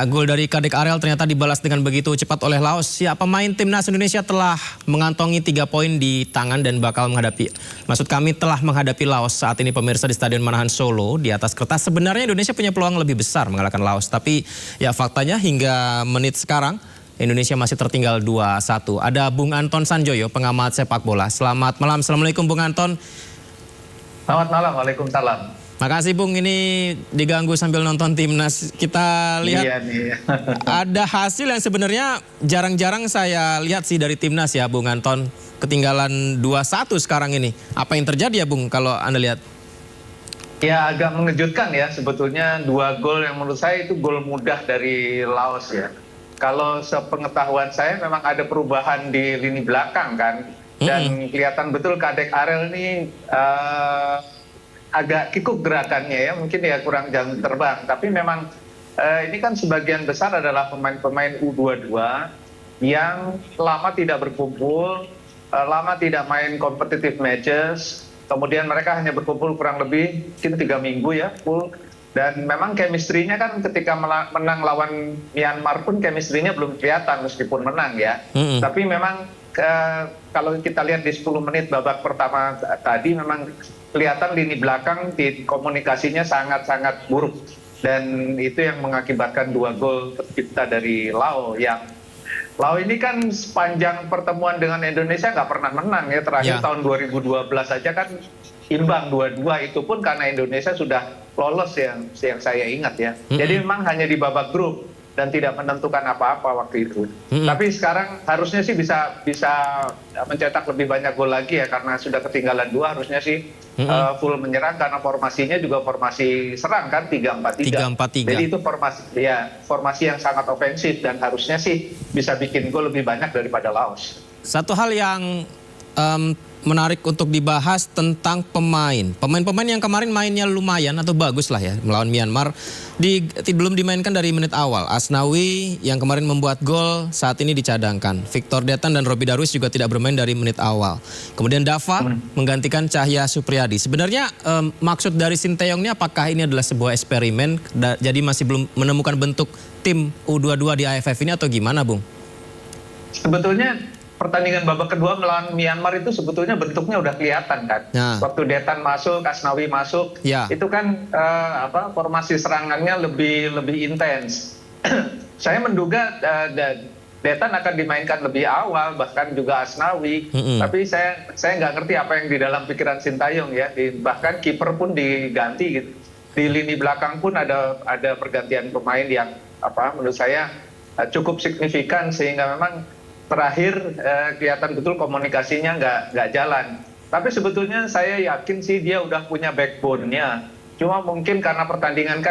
Gol dari Kadek Arel ternyata dibalas dengan begitu cepat oleh Laos. Ya, pemain timnas Indonesia telah mengantongi 3 poin di tangan dan bakal telah menghadapi Laos saat ini pemirsa di Stadion Manahan Solo. Di atas kertas sebenarnya Indonesia punya peluang lebih besar mengalahkan Laos. Tapi ya faktanya hingga menit sekarang Indonesia masih tertinggal 2-1. Ada Bung Anton Sanjoyo, pengamat sepak bola. Selamat malam, Assalamualaikum Bung Anton. Selamat malam, Waalaikumsalam. Makasih Bung, ini diganggu sambil nonton timnas. Kita lihat iya nih. Ada hasil yang sebenarnya jarang-jarang saya lihat sih dari timnas ya Bung Anton. Ketinggalan 2-1 sekarang ini. Apa yang terjadi ya Bung kalau Anda lihat? Ya agak mengejutkan ya sebetulnya 2 gol yang menurut saya itu gol mudah dari Laos ya. Kalau sepengetahuan saya memang ada perubahan di lini belakang kan. Dan kelihatan betul Kadek Arel ini agak kikuk gerakannya ya, mungkin ya kurang jam terbang. Tapi memang ini kan sebagian besar adalah pemain-pemain U22 yang lama tidak berkumpul, lama tidak main competitive matches. Kemudian mereka hanya berkumpul kurang lebih mungkin 3 minggu ya full. Dan memang chemistry-nya kan ketika menang lawan Myanmar pun chemistry-nya belum kelihatan meskipun menang ya. Tapi memang kalau kita lihat di 10 menit babak pertama tadi memang kelihatan lini belakang di komunikasinya sangat-sangat buruk. Dan itu yang mengakibatkan 2 gol tercipta dari Lao. Yang Lao ini kan sepanjang pertemuan dengan Indonesia nggak pernah menang ya. Terakhir tahun 2012 saja kan imbang 2-2, itu pun karena Indonesia sudah lolos yang saya ingat ya. Jadi memang hanya di babak grup dan tidak menentukan apa-apa waktu itu. Tapi sekarang harusnya sih bisa mencetak lebih banyak gol lagi ya, karena sudah ketinggalan 2 harusnya sih full menyerang, karena formasinya juga formasi serang kan 3-4-3. Jadi itu formasi yang sangat ofensif dan harusnya sih bisa bikin gol lebih banyak daripada Laos. Satu hal yang menarik untuk dibahas tentang pemain yang kemarin mainnya lumayan atau bagus lah ya melawan Myanmar, belum dimainkan dari menit awal. Asnawi yang kemarin membuat gol saat ini dicadangkan. Victor Detan dan Robby Darwish juga tidak bermain dari menit awal. Kemudian Dava menggantikan Cahya Supriyadi. Sebenarnya maksud dari Sinteyong ini apakah ini adalah sebuah eksperimen, jadi masih belum menemukan bentuk tim U22 di AFF ini atau gimana Bung? Sebetulnya pertandingan babak kedua melawan Myanmar itu sebetulnya bentuknya udah kelihatan kan. Waktu Detan masuk, Asnawi masuk, itu kan formasi serangannya lebih intens. Saya menduga Detan akan dimainkan lebih awal, bahkan juga Asnawi. Tapi saya nggak ngerti apa yang di dalam pikiran Sintayong ya. Bahkan kiper pun diganti gitu. Di lini belakang pun ada pergantian pemain yang menurut saya cukup signifikan, sehingga memang terakhir kelihatan betul komunikasinya nggak jalan. Tapi sebetulnya saya yakin sih dia udah punya backbone-nya. Cuma mungkin karena pertandingan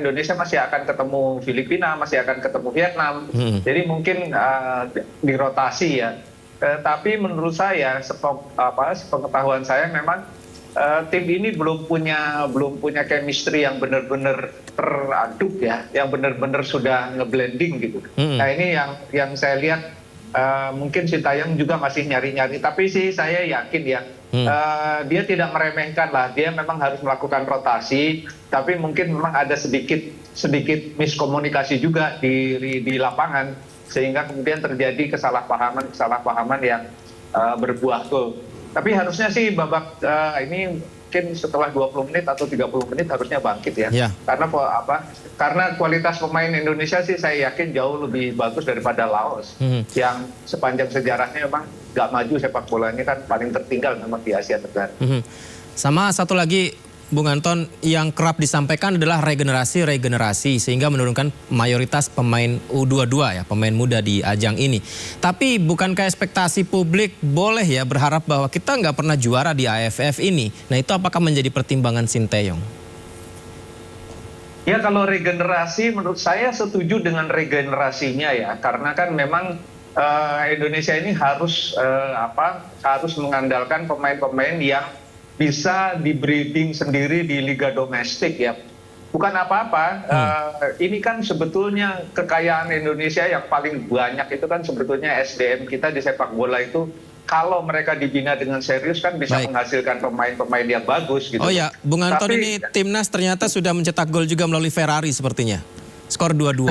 Indonesia masih akan ketemu Filipina, masih akan ketemu Vietnam. Jadi mungkin dirotasi ya. Tapi menurut saya sepengetahuan saya memang tim ini belum punya chemistry yang benar-benar teraduk ya, yang benar-benar sudah ngeblending gitu. Nah ini yang saya lihat mungkin Sintayong juga masih nyari-nyari, tapi sih saya yakin ya dia tidak meremehkan lah, dia memang harus melakukan rotasi, tapi mungkin memang ada sedikit miskomunikasi juga di lapangan, sehingga kemudian terjadi kesalahpahaman yang berbuah gol. Tapi harusnya sih babak ini mungkin setelah 20 menit atau 30 menit harusnya bangkit ya. Karena kualitas pemain Indonesia sih saya yakin jauh lebih bagus daripada Laos. Yang sepanjang sejarahnya memang nggak maju sepak bolanya, kan paling tertinggal memang di Asia Tenggara. Sama satu lagi Bung Anton, yang kerap disampaikan adalah regenerasi sehingga menurunkan mayoritas pemain U22 ya, pemain muda di ajang ini. Tapi bukankah ekspektasi publik boleh ya berharap bahwa kita nggak pernah juara di AFF ini? Nah itu apakah menjadi pertimbangan Sinteyong? Ya kalau regenerasi menurut saya setuju dengan regenerasinya ya, karena kan memang Indonesia ini harus mengandalkan pemain-pemain yang bisa di-breeding sendiri di liga domestik ya. Bukan apa-apa, ini kan sebetulnya kekayaan Indonesia yang paling banyak itu kan sebetulnya SDM kita di sepak bola itu. Kalau mereka dibina dengan serius kan bisa menghasilkan pemain-pemain yang bagus gitu. Oh ya, Bung Anton, ini timnas ternyata sudah mencetak gol juga melalui Ferrari sepertinya. skor 2-2.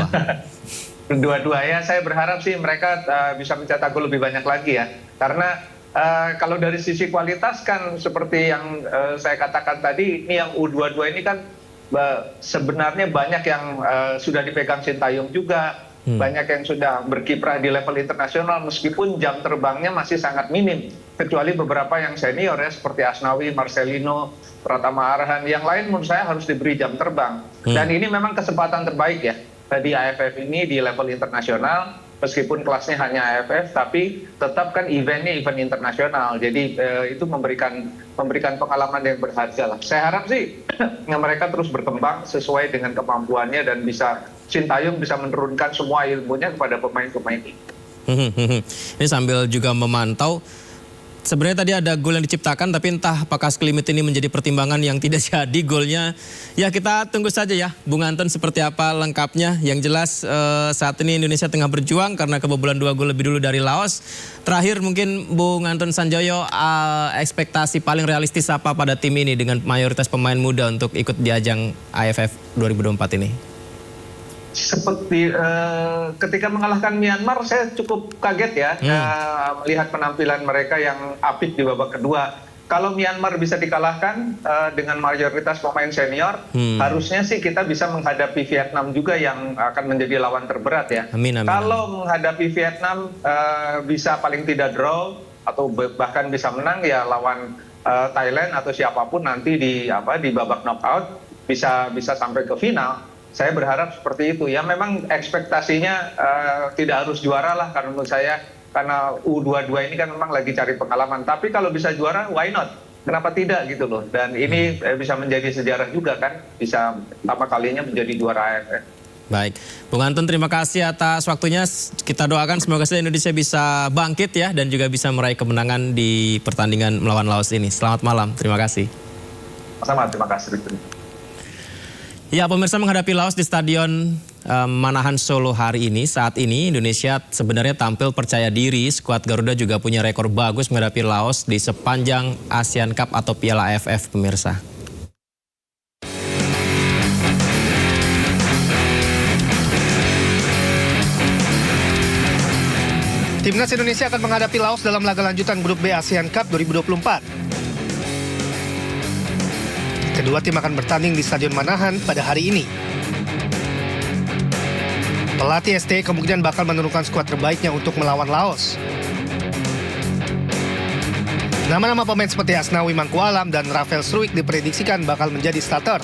2-2 ya, saya berharap sih mereka bisa mencetak gol lebih banyak lagi ya. Karena kalau dari sisi kualitas kan seperti yang saya katakan tadi, ini yang U22 ini kan sebenarnya banyak yang sudah dipegang Sintayong juga, banyak yang sudah berkiprah di level internasional meskipun jam terbangnya masih sangat minim. Kecuali beberapa yang senior ya seperti Asnawi, Marcelino, Pratama Arhan, yang lain menurut saya harus diberi jam terbang. Dan ini memang kesempatan terbaik ya di AFF ini di level internasional, meskipun kelasnya hanya AFF, tapi tetap kan eventnya event internasional. Jadi itu memberikan pengalaman yang berharga lah. Saya harap sih mereka terus berkembang sesuai dengan kemampuannya dan Sintayong bisa menurunkan semua ilmunya kepada pemain-pemain ini. Ini sambil juga memantau. Sebenarnya tadi ada gol yang diciptakan, tapi entah apakah sekelimit ini menjadi pertimbangan yang tidak jadi golnya. Ya kita tunggu saja ya, Bung Anton seperti apa lengkapnya. Yang jelas saat ini Indonesia tengah berjuang karena kebobolan 2 gol lebih dulu dari Laos. Terakhir mungkin Bung Anton Sanjoyo, ekspektasi paling realistis apa pada tim ini dengan mayoritas pemain muda untuk ikut di ajang AFF 2024 ini? Seperti ketika mengalahkan Myanmar, saya cukup kaget ya melihat penampilan mereka yang apik di babak kedua. Kalau Myanmar bisa dikalahkan dengan mayoritas pemain senior, harusnya sih kita bisa menghadapi Vietnam juga yang akan menjadi lawan terberat ya. Amin. Kalau menghadapi Vietnam bisa paling tidak draw atau bahkan bisa menang ya lawan Thailand atau siapapun nanti di babak knockout bisa sampai ke final. Saya berharap seperti itu. Ya memang ekspektasinya tidak harus juara lah karena menurut saya, karena U22 ini kan memang lagi cari pengalaman. Tapi kalau bisa juara, why not? Kenapa tidak gitu loh. Dan ini bisa menjadi sejarah juga kan. Bisa pertama kalinya menjadi juara AFF. Baik, Bung Anton terima kasih atas waktunya. Kita doakan semoga saja Indonesia bisa bangkit ya dan juga bisa meraih kemenangan di pertandingan melawan Laos ini. Selamat malam, terima kasih. Sama, terima kasih. Ya, pemirsa, menghadapi Laos di Stadion Manahan Solo hari ini. Saat ini Indonesia sebenarnya tampil percaya diri. Skuad Garuda juga punya rekor bagus menghadapi Laos di sepanjang ASEAN Cup atau Piala AFF, pemirsa. Timnas Indonesia akan menghadapi Laos dalam laga lanjutan Grup B ASEAN Cup 2024. Kedua tim akan bertanding di Stadion Manahan pada hari ini. Pelatih ST kemungkinan bakal menurunkan skuad terbaiknya untuk melawan Laos. Nama-nama pemain seperti Asnawi Mangkualam dan Rafael Struijk diprediksikan bakal menjadi starter.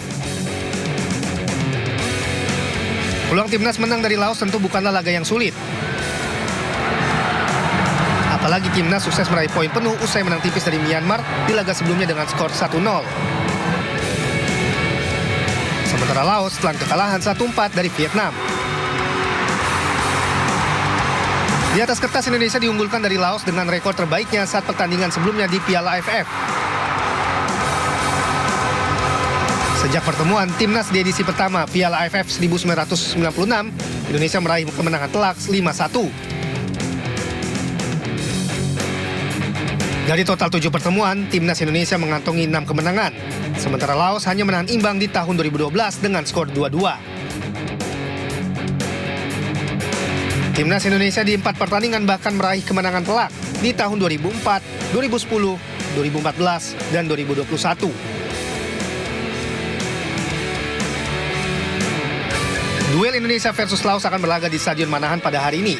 Peluang timnas menang dari Laos tentu bukanlah laga yang sulit. Apalagi timnas sukses meraih poin penuh usai menang tipis dari Myanmar di laga sebelumnya dengan skor 1-0. Sementara Laos telah kekalahan 1-4 dari Vietnam. Di atas kertas Indonesia diunggulkan dari Laos dengan rekor terbaiknya saat pertandingan sebelumnya di Piala AFF. Sejak pertemuan timnas di edisi pertama Piala AFF 1996, Indonesia meraih kemenangan telak 5-1. Dari total 7 pertemuan, timnas Indonesia mengantongi 6 kemenangan. Sementara Laos hanya menahan imbang di tahun 2012 dengan skor 2-2. Timnas Indonesia di 4 pertandingan bahkan meraih kemenangan telak di tahun 2004, 2010, 2014, dan 2021. Duel Indonesia versus Laos akan berlaga di Stadion Manahan pada hari ini.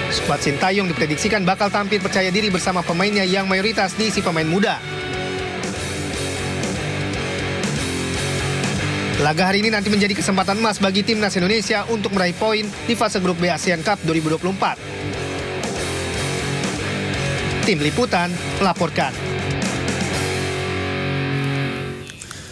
Skuad Sintayong diprediksikan bakal tampil percaya diri bersama pemainnya yang mayoritas diisi pemain muda. Laga hari ini nanti menjadi kesempatan emas bagi timnas Indonesia untuk meraih poin di fase grup B ASEAN Cup 2024. Tim Liputan melaporkan.